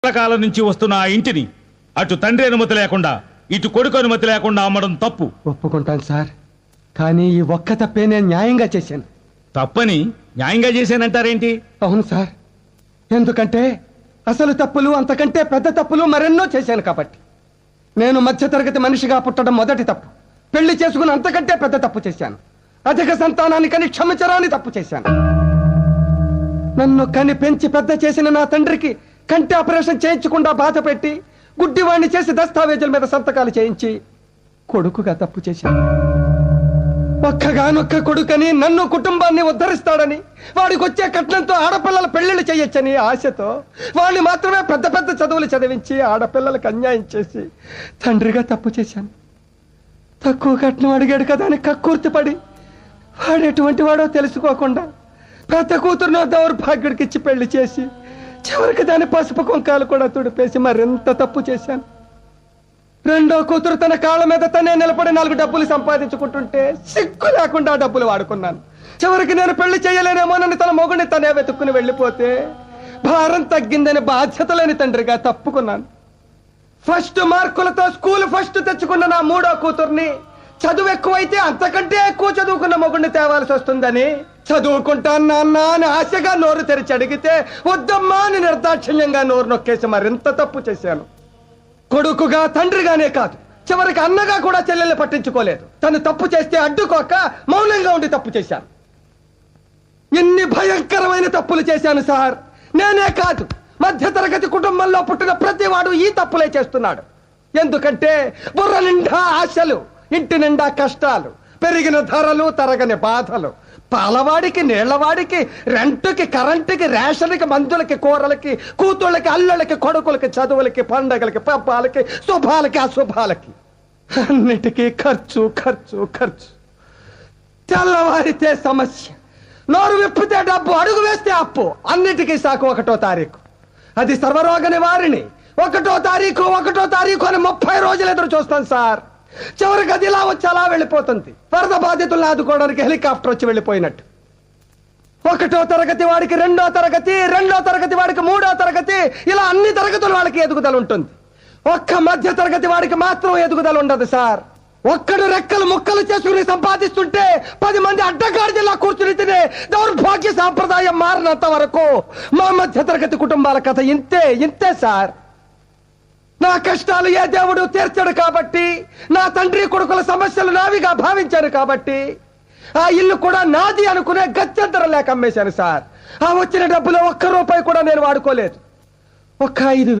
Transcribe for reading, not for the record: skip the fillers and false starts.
పాతకాలం నుంచి వస్తున్న ఆ ఇంటిని అటు తండ్రి అనుమతి లేకుండా ఇటు కొడుకు అనుమతి లేకుండా అమ్మడం తప్పు. ఒప్పుకుంటాను సార్, కానీ ఈ ఒక్క తప్పే నేను న్యాయంగా చేశాను. తప్పని న్యాయంగా చేశానంటారేంటి? అవును సార్, ఎందుకంటే అసలు తప్పులు అంతకంటే పెద్ద తప్పులు మరెన్నో చేశాను కాబట్టి. నేను మధ్యతరగతి మనిషిగా పుట్టడం మొదటి తప్పు. పెళ్లి చేసుకుని అంతకంటే పెద్ద తప్పు చేశాను. అధిక సంతానాన్ని కని క్షమించరాని తప్పు చేశాను. నన్ను కని పెంచి పెద్ద చేసిన నా తండ్రికి కంటి ఆపరేషన్ చేయించకుండా బాధ పెట్టి గుడ్డివాణ్ణి చేసి దస్తావేజుల మీద సంతకాలు చేయించి కొడుకుగా తప్పు చేశాను. ఒక్కగానొక్క కొడుకని నన్ను కుటుంబాన్ని ఉద్ధరిస్తాడని వాడికి వచ్చే కట్నంతో ఆడపిల్లల పెళ్లిళ్ళు చేయొచ్చని ఆశతో వాడిని మాత్రమే పెద్ద పెద్ద చదువులు చదివించి ఆడపిల్లలకు అన్యాయం చేసి తండ్రిగా తప్పు చేశాను. తక్కువ కట్నం అడిగాడు కదా అని కక్కుర్తిపడి వాడు ఎటువంటి వాడో తెలుసుకోకుండా పెద్ద కూతురునో దౌర్భాగ్యుడికి ఇచ్చి పెళ్లి చేసి చివరికి దాని పసుపు కుంకాలు కూడా తుడిపేసి మరింత తప్పు చేశాను. రెండో కూతురు తన కాళ్ళ మీద తనే నిలబడి 4 డబ్బులు సంపాదించుకుంటుంటే సిగ్గు లేకుండా డబ్బులు వాడుకున్నాను. చివరికి నేను పెళ్లి చేయలేనేమోనని తన మొగుడిని తనే వెతుక్కుని వెళ్ళిపోతే భారం తగ్గిందని బాధ్యత లేని తండ్రిగా తప్పుకున్నాను. ఫస్ట్ మార్కులతో స్కూల్ ఫస్ట్ తెచ్చుకున్న నా మూడో కూతుర్ని చదువు ఎక్కువైతే అంతకంటే ఎక్కువ చదువుకున్న మొగుడిని తేవాల్సి వస్తుందని చదువుకుంటాను నాన్న అని ఆశగా నోరు తెరిచి అడిగితే వద్దమ్మా అని నిర్దాక్షిణ్యంగా నోరు నొక్కేసి మరింత తప్పు చేశాను. కొడుకుగా తండ్రిగానే కాదు, చివరికి అన్నగా కూడా చెల్లెల్ని పట్టించుకోలేదు. తను తప్పు చేస్తే అడ్డుకోక మౌనంగా ఉండి తప్పు చేశాను. ఎన్ని భయంకరమైన తప్పులు చేశాను సార్. నేనే కాదు, మధ్యతరగతి కుటుంబంలో పుట్టిన ప్రతివాడు ఈ తప్పులే చేస్తున్నాడు. ఎందుకంటే బుర్ర నిండా ఆశలు, ఇంటి నిండా కష్టాలు, పెరిగిన ధరలు, తరగని బాధలు, పాలవాడికి నీళ్లవాడికి రెంటుకి కరెంటుకి రేషన్కి మందులకి కూరలకి కూతుళ్ళకి అల్లుళ్ళకి కొడుకులకి చదువులకి పండగలకి పబ్బాలకి శుభాలకి అశుభాలకి అన్నిటికీ ఖర్చు ఖర్చు ఖర్చు. తెల్లవారితే సమస్య, నోరు విప్పితే డబ్బు, అడుగు వేస్తే అప్పు. అన్నిటికీ సాకు 1వ తారీఖు. అది సర్వరోగ నివారిణి. 1వ తారీఖు అని 30 రోజులు ఎదురు చూస్తాను సార్. చివరికి అది ఇలా వచ్చి అలా వెళ్ళిపోతుంది. వరద బాధితులను ఆదుకోవడానికి హెలికాప్టర్ వచ్చి వెళ్ళిపోయినట్టు. 1వ తరగతి వాడికి 2వ తరగతి, 2వ తరగతి వాడికి 3వ తరగతి, ఇలా అన్ని తరగతుల వాళ్ళకి ఎదుగుదల ఉంటుంది. ఒక్క మధ్య తరగతి వాడికి మాత్రం ఎదుగుదల ఉండదు సార్. ఒక్కడు రెక్కలు ముక్కలు చేసుకుని సంపాదిస్తుంటే 10 మంది అడ్డగాడిలా కూర్చుని తినే దౌర్భాగ్య సాంప్రదాయం మారినంత వరకు మా మధ్య తరగతి కుటుంబాల కథ ఇంతే సార్. నా కష్టాలు ఏ దేవుడు తీర్చాడు కాబట్టి, నా తండ్రి కొడుకుల సమస్యలు నావిగా భావించాను కాబట్టి ఆ ఇల్లు కూడా నాది అనుకునే గత్యంతరం లేక అమ్మేశాను సార్. ఆ వచ్చిన డబ్బులో 1 రూపాయి కూడా నేను వాడుకోలేదు. 5